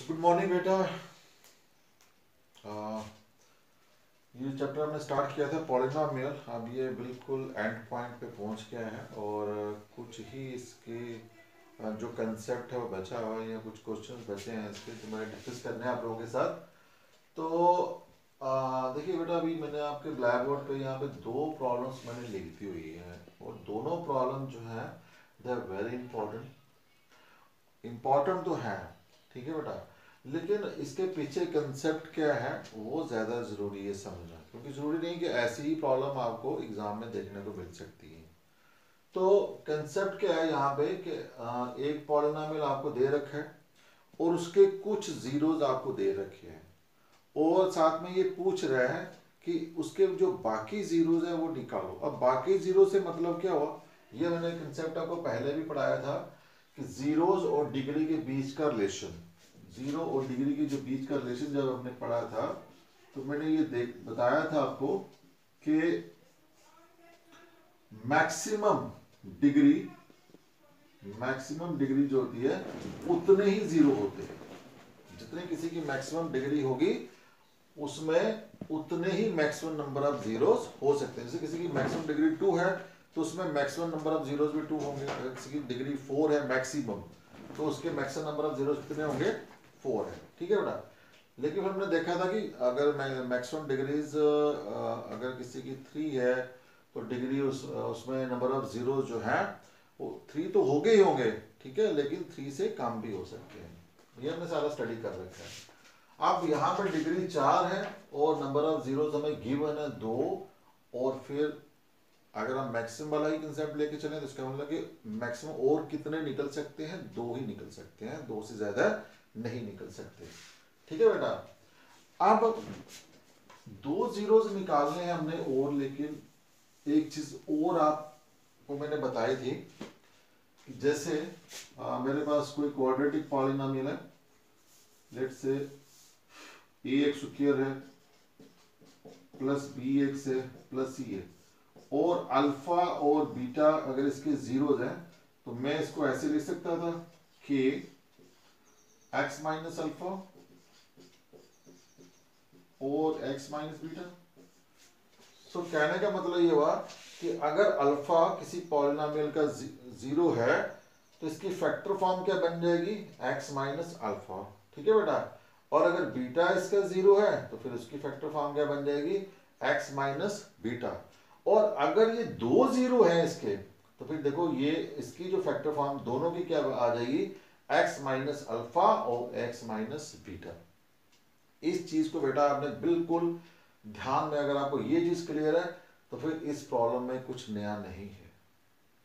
Good morning बेटा। आ, ये chapter हमने स्टार्ट किया था पॉलिनोमियल। अब ये बिल्कुल एंड पॉइंट पे पहुंच गया है और कुछ ही इसके जो कंसेप्ट है वो बचा हुआ है या कुछ क्वेश्चंस बचे हैं इसके जो मैंने डिस्कस करने हैं आप लोगों के साथ। तो देखिए बेटा, अभी मैंने आपके ब्लैक बोर्ड पे यहाँ पे दो प्रॉब्लम्स मैंने लिख दी हुई है और दोनों प्रॉब्लम जो है दे आर वेरी इंपॉर्टेंट तो है, ठीक है बेटा, लेकिन इसके पीछे कंसेप्ट क्या है वो ज़्यादा ज़रूरी है समझना, क्योंकि ज़रूरी नहीं कि ऐसी ही प्रॉब्लम आपको एग्ज़ाम में देखने को मिल सकती है। तो कंसेप्ट क्या है यहाँ पे कि एक पॉलिनोमियल आपको दे रखा है और उसके कुछ जीरोज आपको दे रखे हैं और साथ में ये पूछ रहा है कि उसके जो बाकी जीरोज है वो निकालो। अब बाकी जीरो से मतलब क्या हुआ, ये मैंने कंसेप्ट आपको पहले भी पढ़ाया था कि जीरोज और डिग्री के बीच का रिलेशन, जीरो और डिग्री के जो बीच का रिलेशन जब हमने पढ़ा था तो मैंने ये बताया था आपको कि मैक्सिमम डिग्री जो होती है उतने ही जीरो होते हैं। जितने किसी की मैक्सिमम डिग्री होगी उसमें उतने ही मैक्सिमम नंबर ऑफ जीरोस हो सकते हैं। जैसे किसी की मैक्सिमम डिग्री 2 है तो उसमें मैक्सिमम नंबर ऑफ जीरोस भी 2 होंगे। अगर किसी की डिग्री 4 है मैक्सिमम तो उसके मैक्सिमम नंबर ऑफ जीरोस कितने होंगे, 4 है, ठीक है बेटा। लेकिन हमने देखा था कि अगर मैक्सिमम डिग्रीज अगर किसी की 3 है तो डिग्री उसमें नंबर ऑफ जीरो जो है वो 3 तो होंगे ही होंगे, ठीक है, लेकिन 3 से कम भी हो सकते हैं। ये हमने सारा स्टडी कर रखा है। अब यहाँ पर डिग्री 4 है और नंबर ऑफ जीरोस हमें गिवन है 2, और फिर अगर हम मैक्सिमम वाला ही कंसेप्ट लेके चलें तो इसका मतलब कि मैक्सिमम और कितने निकल सकते हैं, 2 ही निकल सकते हैं, 2 से ज्यादा नहीं निकल सकते, ठीक है बेटा। अब 2 जीरोस निकालने हैं हमने और, लेकिन एक चीज और आपको मैंने बताई थी कि जैसे मेरे पास कोई क्वाड्रेटिक पॉलिनोमियल है, let's say A x square है प्लस बी एक्स है प्लस सी है, और अल्फा और बीटा अगर इसके जीरोज हैं तो मैं इसको ऐसे लिख सकता था कि एक्स माइनस अल्फा और एक्स माइनस बीटा। सो कहने का मतलब ये हुआ कि अगर अल्फा किसी पॉलिनोमियल का जीरो है तो इसकी फैक्टर फॉर्म क्या बन जाएगी, एक्स माइनस अल्फा, ठीक है बेटा। और अगर बीटा इसका जीरो है तो फिर उसकी फैक्टर फॉर्म क्या बन जाएगी, एक्स माइनस बीटा। और अगर ये 2 जीरो है इसके तो फिर देखो ये इसकी जो फैक्टर फॉर्म दोनों की क्या आ जाएगी, एक्स माइनस अल्फा और एक्स माइनस बीटा। इस चीज को बेटा आपने बिल्कुल ध्यान में, अगर आपको ये चीज क्लियर है तो फिर इस प्रॉब्लम में कुछ नया नहीं है,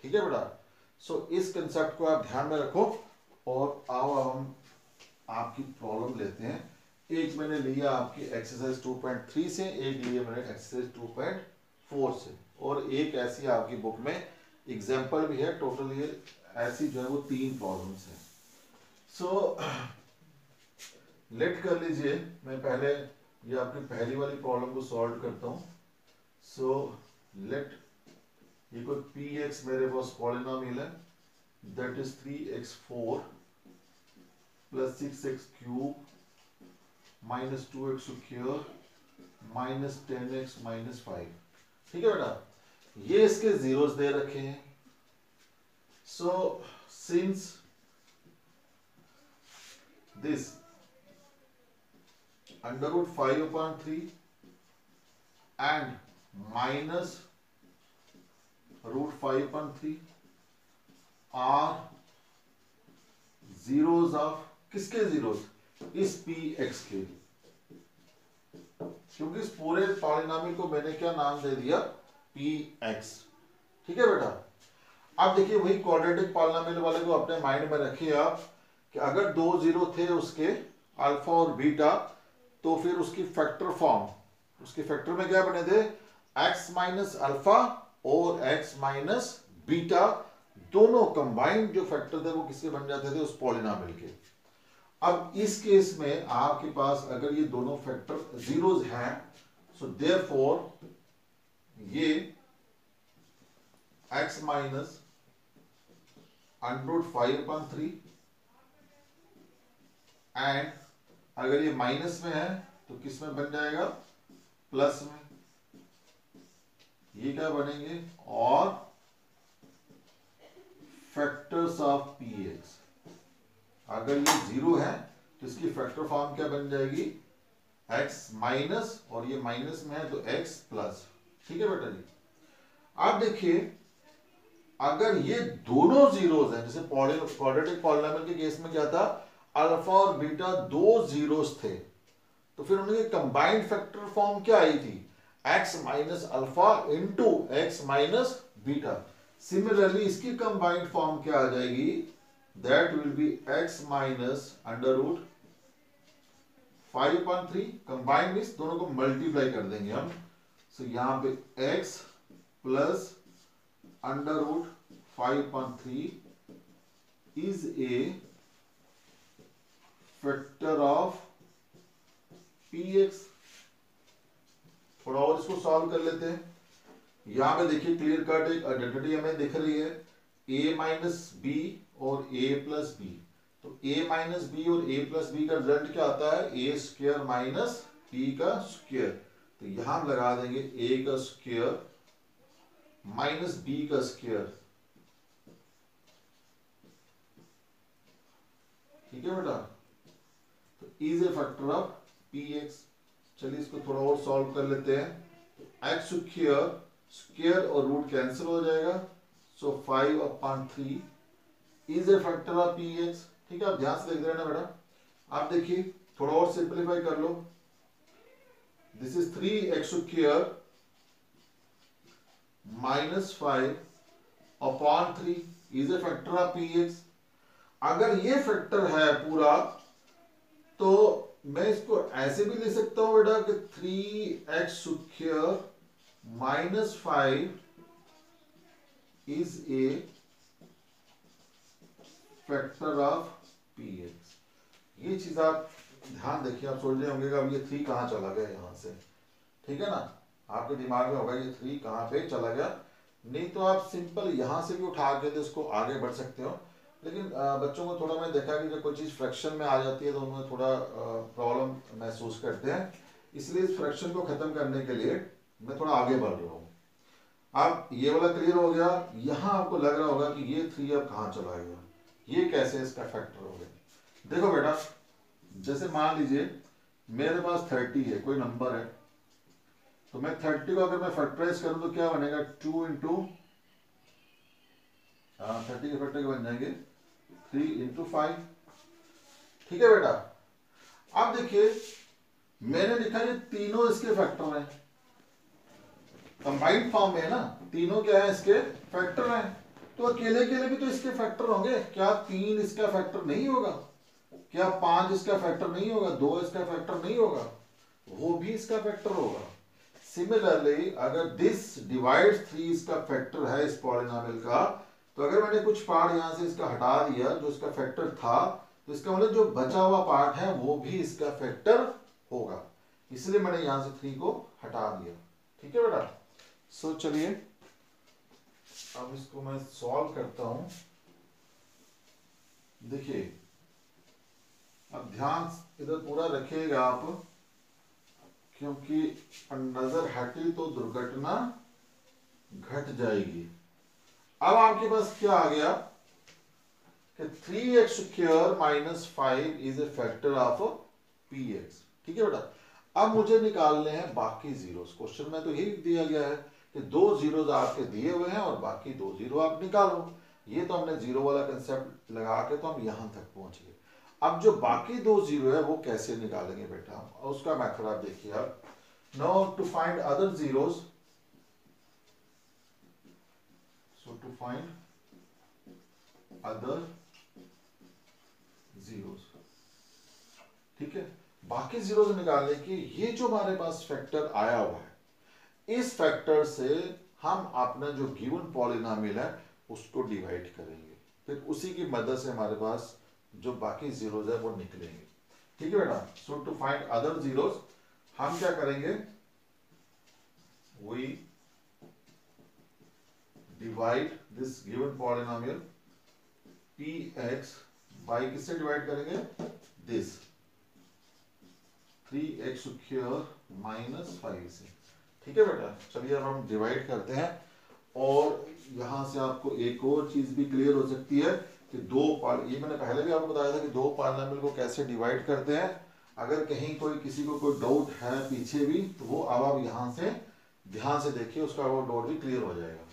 ठीक है बेटा। सो इस कंसेप्ट को आप ध्यान में रखो और आओ अब हम आपकी प्रॉब्लम लेते हैं। एक मैंने लिया आपकी एक्सरसाइज 2.3 से, एक लिया मैंने एक्सरसाइज 2.4 से, और एक ऐसी आपकी बुक में एग्जाम्पल भी है। टोटल ये ऐसी जो है वो 3 प्रॉब्लम्स हैं। सो लेट कर लीजिए, मैं पहले ये आपकी पहली वाली प्रॉब्लम को सॉल्व करता हूं। सो लेट, ये कोई पी एक्स मेरे पास पॉलिनोमियल है, that is 3x4 plus 6x cube minus 2x square minus 10x minus 5, ठीक है बेटा। ये इसके जीरोस दे रखे हैं। So since this under root 5/3 and minus root 5/3 are zeros of, किसके जीरोस, इस पी एक्स के, क्योंकि इस पूरे पॉलिनोमियल को मैंने क्या नाम दे दिया, पी एक्स, ठीक है बेटा। अब देखिए वही क्वाड्रेटिक पॉलिनोमियल वाले को अपने माइंड में रखिए आप कि अगर 2 जीरो थे उसके अल्फा और बीटा तो फिर उसकी फैक्टर फॉर्म, उसके फैक्टर में क्या बने थे, एक्स माइनस अल्फा और एक्स माइनस बीटा, दोनों कंबाइंड जो फैक्टर थे वो किसके बन जाते थे, उस पॉलिनोमियल के। अब इस केस में आपके पास अगर ये दोनों फैक्टर जीरोज हैं सो देयरफॉर ये x minus under root 5/3 and अगर ये माइनस में है तो किस में बन जाएगा, प्लस में, ये क्या बनेंगे, और फैक्टर्स ऑफ पी एक्स। अगर ये 0 है तो इसकी फैक्टर फॉर्म क्या बन जाएगी, x माइनस, और ये माइनस में है तो x प्लस। ठीक है बेटा जी। आप देखिए अगर ये दोनों जीरोस हैं, जैसे क्वाड्रेटिक पॉलिनोमियल के केस में क्या था, अल्फा और बीटा दो जीरोस थे, तो फिर उनकी कंबाइंड फैक्टर फॉर्म क्या आई थी, x minus alpha into X minus beta. Similarly इसकी कंबाइंड फॉर्म क्या आ जाएगी, that will be x minus under root 5/3। Combined means दोनों को मल्टीप्लाई कर देंगे हम, सो यहां पे x plus under root 5/3 is a factor of px। थोड़ा और इसको सॉल्व कर लेते हैं। यहां पे देखिए क्लियर कट एक आइडेंटिटी हमें दिख रही है, a माइनस बी और a प्लस बी। तो a माइनस बी और a प्लस बी का रिजल्ट क्या आता है, a स्क्वायर माइनस b का स्क्वायर। तो यहां हम लगा देंगे a का स्क्वायर माइनस b का स्क्वायर। ठीक है बेटा, तो is a factor of px। चलिए इसको थोड़ा और सॉल्व कर लेते हैं। x स्क्वायर, स्क्वायर और रूट कैंसिल हो जाएगा, सो 5/3 is a factor of px। ठीक है, आप ध्यान से देख रहे हैं ना बेटा। आप देखिए थोड़ा और सिंपलीफाई कर लो, this is 3x square minus 5/3 is a factor of px। अगर ये फैक्टर है पूरा तो मैं इसको ऐसे भी लिख सकता हूं बेटा कि 3x square minus 5 is a factor of px। ये चीज आप ध्यान देखिए, आप सोच रहे होंगे कि अब ये 3 कहां चला गया यहां से। ठीक है ना, आपके दिमाग में होगा ये 3 कहां पे चला गया। नहीं तो आप सिंपल यहां से भी उठा के तो इसको आगे बढ़ सकते हो, लेकिन बच्चों को थोड़ा मैं देखा कि जब कोई चीज़ फ्रैक्शन में आ जाती है तो उन्हें थोड़ा प्रॉब्लम महसूस करते हैं, इसलिए इस फ्रैक्शन को ख़त्म करने के लिए मैं थोड़ा आगे बढ़ रहा हूँ। अब ये वाला क्लियर हो गया। यहाँ आपको लग रहा होगा कि ये 3 अब कहाँ चला गया, ये कैसे इसका फैक्टर हो गया। देखो बेटा, जैसे मान लीजिए मेरे पास 30 है, कोई नंबर है, तो मैं 30 को अगर मैं फैक्टराइज करूँ तो क्या बनेगा, 2 इंटू 30 के फैक्टर बन जाएंगे 3 इंटू 5। ठीक है बेटा, अब देखिए मैंने लिखा ये तीनों इसके फैक्टर हैं, कंबाइंड फॉर्म में है ना, तीनों क्या है इसके फैक्टर हैं। तो अकेले अकेले भी तो इसके फैक्टर होंगे, क्या 3 इसका फैक्टर नहीं होगा, क्या 5 इसका फैक्टर नहीं होगा, 2 इसका फैक्टर नहीं होगा, वो भी इसका फैक्टर होगा। सिमिलरली अगर दिस डिवाइड्स 3 इसका फैक्टर है इस पॉलिनोमियल का, तो अगर मैंने कुछ पार्ट यहां से इसका हटा दिया जो इसका फैक्टर था, तो इसका मतलब जो बचा हुआ पार्ट है वो भी इसका फैक्टर होगा, इसलिए मैंने यहां से 3 को हटा दिया। ठीक है बेटा, सो चलिए अब इसको मैं सॉल्व करता हूं। देखिए अब ध्यान इधर पूरा रखिएगा आप, क्योंकि नजर हटी तो दुर्घटना घट जाएगी। अब आपके पास क्या आ गया कि 3x square minus 5 is a factor of px। ठीक है बेटा, अब मुझे निकालने हैं बाकी जीरोस। क्वेश्चन में तो यही दिया गया है कि 2 जीरोस आपके दिए हुए हैं और बाकी 2 जीरो आप निकालो। ये तो हमने जीरो वाला कंसेप्ट लगा के तो हम यहां तक पहुंच गए। अब जो बाकी 2 जीरो है वो कैसे निकालेंगे बेटा, उसका मेथड आप देखिए। आप now to find other zeros, so to find other zeros। ठीक है, बाकी जीरोस निकालने की ये जो हमारे पास फैक्टर आया हुआ है, इस फैक्टर से हम अपना जो गिवन पॉलिनोमियल है उसको डिवाइड करेंगे, फिर उसी की मदद से हमारे पास जो बाकी जीरोस है वो निकलेंगे। ठीक है बेटा, so to find other zeros हम क्या करेंगे, we divide this given polynomial px by किससे डिवाइड करेंगे, दिस 3x² माइनस 5 से। ठीक है बेटा, चलिए अब हम डिवाइड करते हैं और यहां से आपको एक और चीज भी क्लियर हो सकती है कि ये मैंने पहले भी आपको बताया था कि दो पॉलिनोमियल को कैसे डिवाइड करते हैं। अगर कहीं किसी को कोई डाउट है पीछे भी, तो वो अब आप यहां से ध्यान से देखिए, उसका वो डाउट भी क्लियर हो जाएगा।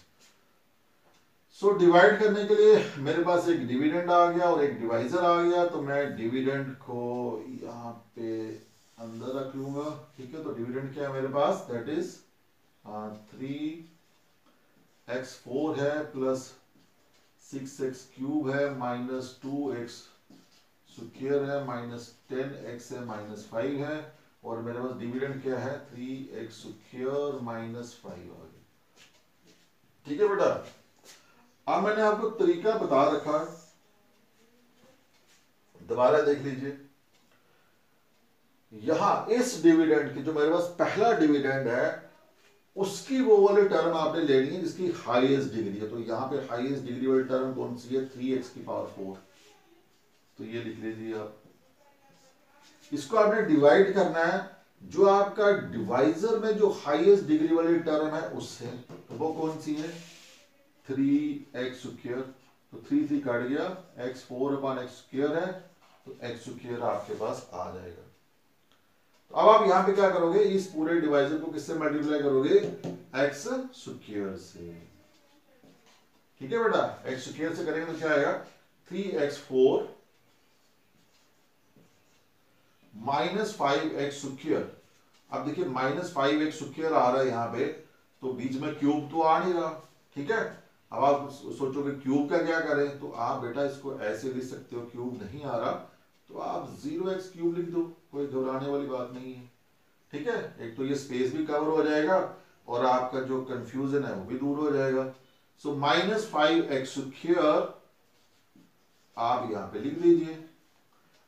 सो डिवाइड करने के लिए मेरे पास एक डिविडेंड आ गया और एक डिवाइजर आ गया, तो मैं डिविडेंड को यहाँ पे अंदर रख लूंगा। ठीक है, तो डिविडेंड क्या है मेरे पास, दैट इज 3x4 है प्लस 6x³ है माइनस 2x² है माइनस 10x है माइनस 5 है, और मेरे पास डिविडेंड क्या है 3x² माइनस 5 आ गया। ठीक है बेटा, अब मैंने आपको तरीका बता रखा है, दोबारा देख लीजिए। यहां इस डिविडेंड की जो मेरे पास पहला डिविडेंड है उसकी वो वाली टर्म आपने लेनी है जिसकी हाईएस्ट डिग्री है। तो यहां पे हाईएस्ट डिग्री वाली टर्म कौन सी है, 3x⁴। तो ये लिख लीजिए आप। इसको आपने डिवाइड करना है जो आपका डिवाइजर में जो हाईएस्ट डिग्री वाली टर्म है उससे। तो वो कौन सी है, 3x²। तो 3 कट गया, x4/x² है, तो x² आपके पास आ जाएगा। तो अब आप यहां पे क्या करोगे, इस पूरे डिवाइजर को किससे मल्टीप्लाई करोगे, x² से। ठीक है बेटा, x² से करेंगे तो क्या आएगा, 3x4 माइनस 5x²। अब देखिए माइनस 5x² आ रहा है यहां पे, तो बीच में क्यूब तो आ नहीं रहा। ठीक है, अब आप सोचोगे क्यूब का क्या करें, तो आप बेटा इसको ऐसे लिख सकते हो, क्यूब नहीं आ रहा तो आप 0x³ लिख दो, कोई घबराने वाली बात नहीं है। ठीक है, एक तो ये स्पेस भी कवर हो जाएगा और आपका जो कंफ्यूजन है वो भी दूर हो जाएगा। सो माइनस 5x² आप यहां पे लिख दीजिए।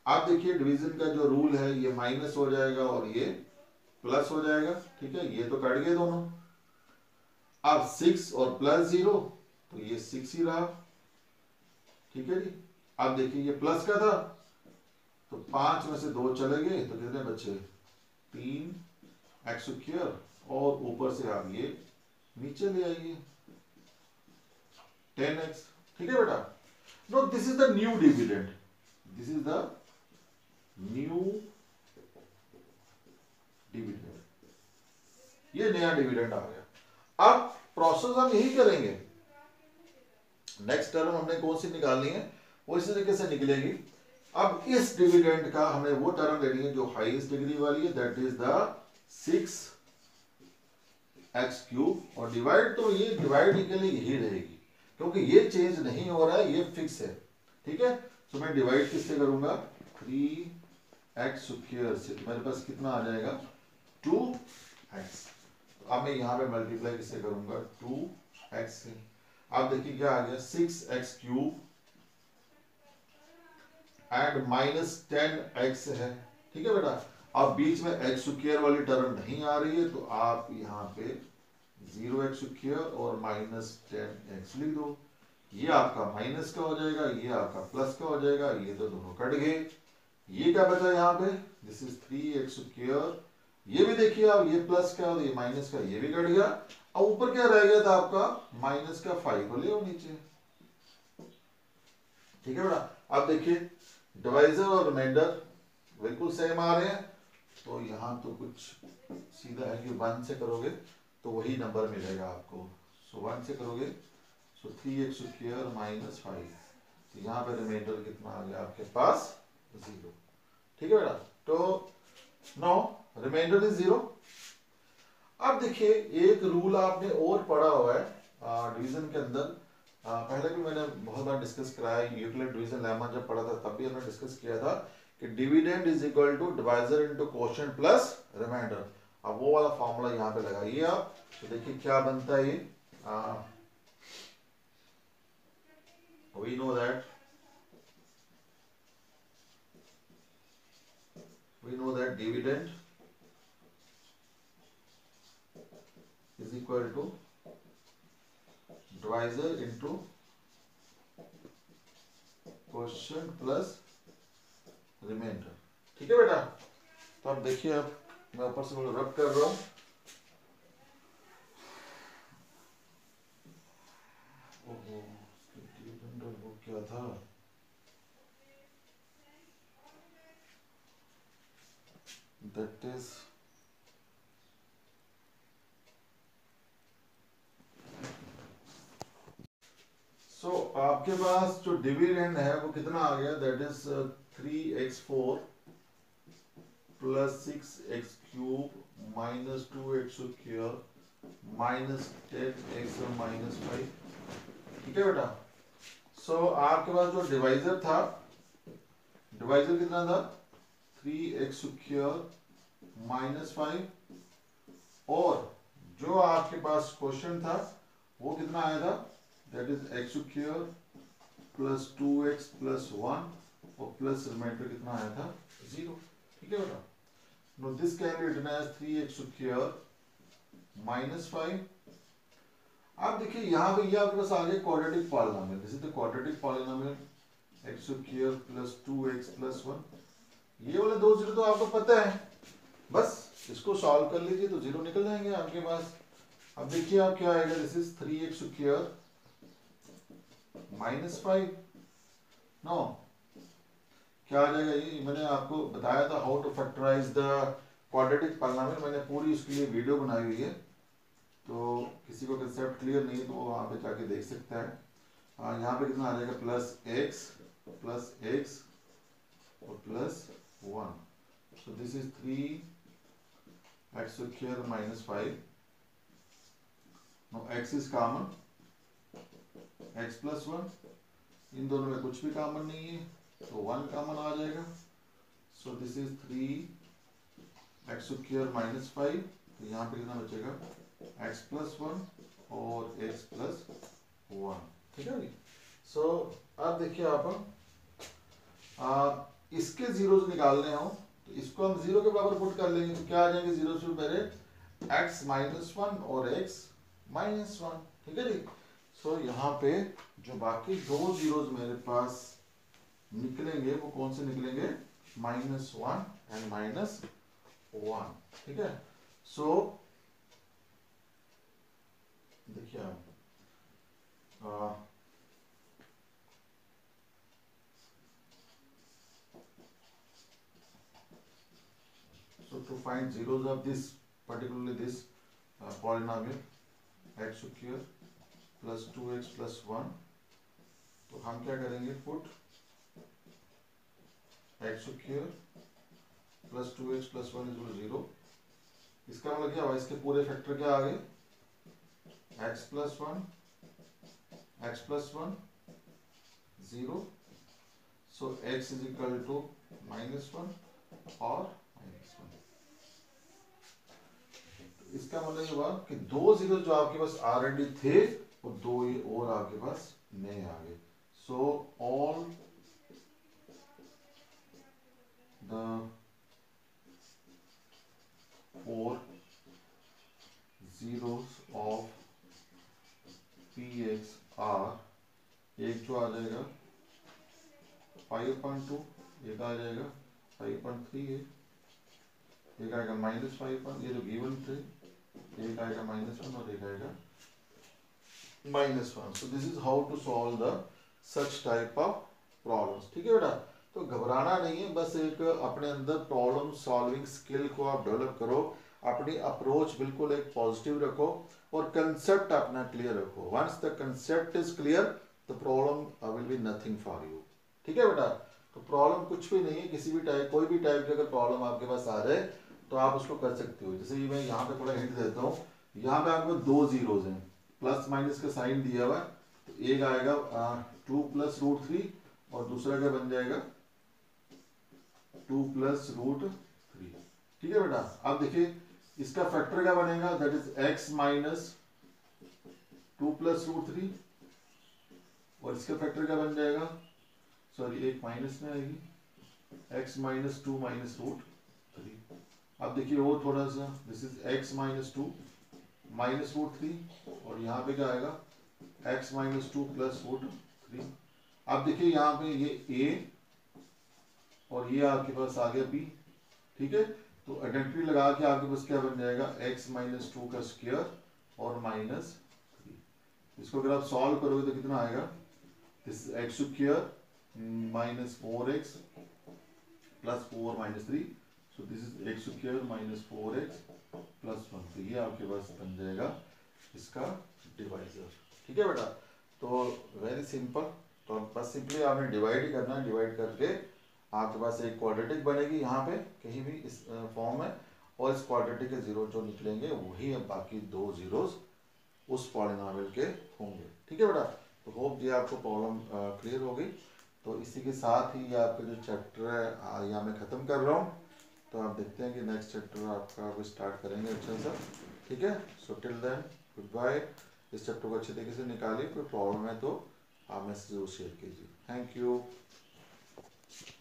आप देखिए डिवीजन का जो रूल है, ये माइनस हो जाएगा और ये प्लस हो जाएगा। ठीक है, ये तो कट गए दोनों। अब 6 और प्लस 0, तो ये 6 ही रहा। ठीक है जी, अब देखिए ये प्लस का था, तो 5 में से 2 चले गए, तो कितने बचे, 3x², और ऊपर से आप ये नीचे ले आइए 10x। ठीक है बेटा, no this is the new dividend, this is the new dividend, ये नया डिविडेंड आ गया। अब प्रोसेस हम यही करेंगे, नेक्स्ट टर्म हमने कौन सी निकालनी है वो इसी तरीके से निकलेगी। अब इस डिविडेंड का हमें वो टर्म लेनी है जो हाईएस्ट डिग्री वाली है, दैट इज द 6x³, और डिवाइड तो ये डिवाइड के लिए यही रहेगी क्योंकि ये चेंज नहीं हो रहा है, ये फिक्स है। ठीक है, तो मैं डिवाइड किससे करूंगा, 3x² से, तो मेरे पास कितना आ जाएगा 2x। तो अब मैं यहां पे मल्टीप्लाई किससे करूंगा, 2x से। आप देखिए क्या आ गया, 6x³ एंड माइनस 10x है। ठीक है बेटा, अब बीच में x² वाली टर्म नहीं आ रही है, तो आप यहाँ पे 0x² और माइनस 10x लिख दो। ये आपका माइनस का हो जाएगा, ये आपका प्लस का हो जाएगा, ये तो दोनों कट गए। ये क्या बचा यहाँ पे, दिस इज 3x²। ये भी देखिए आप, ये प्लस का और ये माइनस का, ये भी कट गया। अब ऊपर क्या रह गया था आपका, माइनस का 5 को ले आओ नीचे। ठीक है बेटा, अब देखिए डिवाइजर और रिमाइंडर बिल्कुल सेम आ रहे हैं, तो यहां तो कुछ सीधा है कि 1 से करोगे तो वही नंबर मिलेगा आपको। सो 1 से करोगे, सो 3x² माइनस 5, तो यहाँ पे रिमाइंडर कितना आ गया आपके पास, 0। ठीक है बेटा, तो नो रिमाइंडर इज 0। अब देखिए एक रूल आपने और पढ़ा हुआ है डिवीजन के अंदर, पहले भी मैंने बहुत बार डिस्कस कराया, यूक्लिड डिवीजन लेमा जब पढ़ा था तब भी हमने डिस्कस किया था कि dividend is equal to divisor into quotient plus remainder. अब वो वाला फॉर्मूला यहाँ पे लगाइए आप, तो देखिए क्या बनता है ये, we know that dividend is equal to divisor into quotient plus remainder. ठीक है बेटा, तो अब देखिए, अब मैं ऊपर से रब कर रहा हूँ। वो क्या था, दैट इज सो आपके पास जो डिविडेंड है वो कितना आ गया, that is 3x4 plus 6x³ minus 2x² minus 10x minus 5। ठीक है बेटा। सो आपके पास जो डिवाइजर था, डिवाइजर कितना था, 3x² माइनस 5, और जो आपके पास क्वेश्चन था वो कितना आया था, that is x² plus 2x plus 1 और प्लस रिमाइंडर कितना आया था, 0। ठीक है बेटा। No this can be written as 3x² minus 5। आप देखिए यहाँ पे ये आपके पास आ गया quadratic polynomial, this is the quadratic polynomial x² plus 2x plus 1। ये वाले दो जीरो तो आपको पता है, बस इसको सॉल्व कर लीजिए तो जीरो निकल जाएंगे आपके पास। अब देखिए आप क्या आएगा, this is 3x² minus 5। No क्या आ जाएगा, ये मैंने आपको बताया था how to factorise the quadratic polynomial, मैंने पूरी उसके लिए वीडियो बनाई हुई है, तो किसी को कंसेप्ट क्लियर नहीं है तो वो वहाँ पे जाके देख सकता है। यहाँ पे कितना आ जाएगा, प्लस x और plus 1। So this is 3x² minus 5। No x is common, x plus 1, इन दोनों में कुछ भी कॉमन नहीं है तो 1 कॉमन आ जाएगा। सो दिस इज 3x² माइनस 5, तो यहाँ पे कितना बचेगा, x प्लस 1 और x प्लस 1। ठीक है भाई। सो अब देखिए आप इसके जीरोस निकालने हो तो इसको हम जीरो के बराबर पुट कर लेंगे, तो क्या आ जाएंगे, जीरो से पहले x माइनस 1 और x माइनस 1। ठीक है जी। सो यहाँ पे जो बाकी दो जीरोस मेरे पास निकलेंगे वो कौन से निकलेंगे, -1 एंड -1। ठीक है। सो देखिए आप so to find zeros of this, particularly this polynomial x² plus 2x plus 1, तो हम क्या करेंगे, put x² plus 2x plus 1 is 0। इसका मतलब क्या हुआ, इसके पूरे फैक्टर क्या आ गए, x plus 1 0। So x is equal to -1 और -1। इसका मतलब ये हुआ कि दो जीरो जो आपके पास ऑलरेडी थे वो दो ही और आपके पास नए आ गए। So all the 4 zeros of px are, एक जो आ जाएगा 5.2, एक आ जाएगा 5.3 है, एक आएगा -5, ये जो गिवन थे, एक आएगा -1 और एक आएगा -1। So this is how to solve the such type of problems. ठीक है बेटा। तो घबराना नहीं है, बस एक अपने अंदर प्रॉब्लम सॉल्विंग स्किल को आप डेवलप करो, अपनी अप्रोच बिल्कुल एक पॉजिटिव रखो और कंसेप्ट अपना क्लियर रखो। Once the concept is clear the problem will be nothing for you. ठीक है बेटा। तो प्रॉब्लम कुछ भी नहीं है, किसी भी टाइप, कोई भी टाइप की अगर प्रॉब्लम आपके पास आ जाए तो आप उसको कर सकते हो। जैसे मैं यहाँ पे थोड़ा हिंट देता हूँ, यहाँ पे आपको दो जीरोज हैं, प्लस माइनस का साइन दिया हुआ है, तो एक आएगा 2 + √3 और दूसरा क्या बन जाएगा 2 + √3। ठीक है बेटा। अब देखिए इसका फैक्टर क्या बनेगा, दैट इज x - 2 + √3 और इसका फैक्टर क्या बन जाएगा, सॉरी एक माइनस में आएगी, x - 2 - √3। अब देखिए और थोड़ा सा, दिस इज x - 2 - √3 और यहाँ पे क्या आएगा x - 2 + √3। अब देखिए यहाँ पे ये a और ये आपके पास आ गया b। ठीक है। तो आइडेंटिटी लगा के आपके पास क्या बन जाएगा, x माइनस 2 का स्क्वायर और माइनस 3। इसको अगर आप सॉल्व करोगे तो कितना आएगा, this x square minus 4x plus 4 minus 3, so this is x square minus 4x plus 1। तो ये आपके पास बन जाएगा इसका डिवाइजर। ठीक है बेटा, तो वेरी सिंपल। तो बस सिंपली आपने डिवाइड ही करना है, डिवाइड करके आपके पास एक क्वाड्रेटिक बनेगी यहाँ पे कहीं भी इस फॉर्म में, और इस क्वाड्रेटिक के जीरो जो निकलेंगे वही अब बाकी दो जीरोस उस पॉलिनोमियल के होंगे। ठीक है बेटा, तो होप ये आपको प्रॉब्लम क्लियर होगी। तो इसी के साथ ही ये आपका जो चैप्टर है यहाँ मैं ख़त्म कर रहा हूँ। तो आप देखते हैं कि नेक्स्ट चैप्टर आपका अब स्टार्ट करेंगे अच्छा सा। ठीक है, so till then goodbye. इस चैप्टर को अच्छे तरीके से निकालिए, कोई प्रॉब्लम है तो आप मैसेज जरूर शेयर कीजिए। Thank you.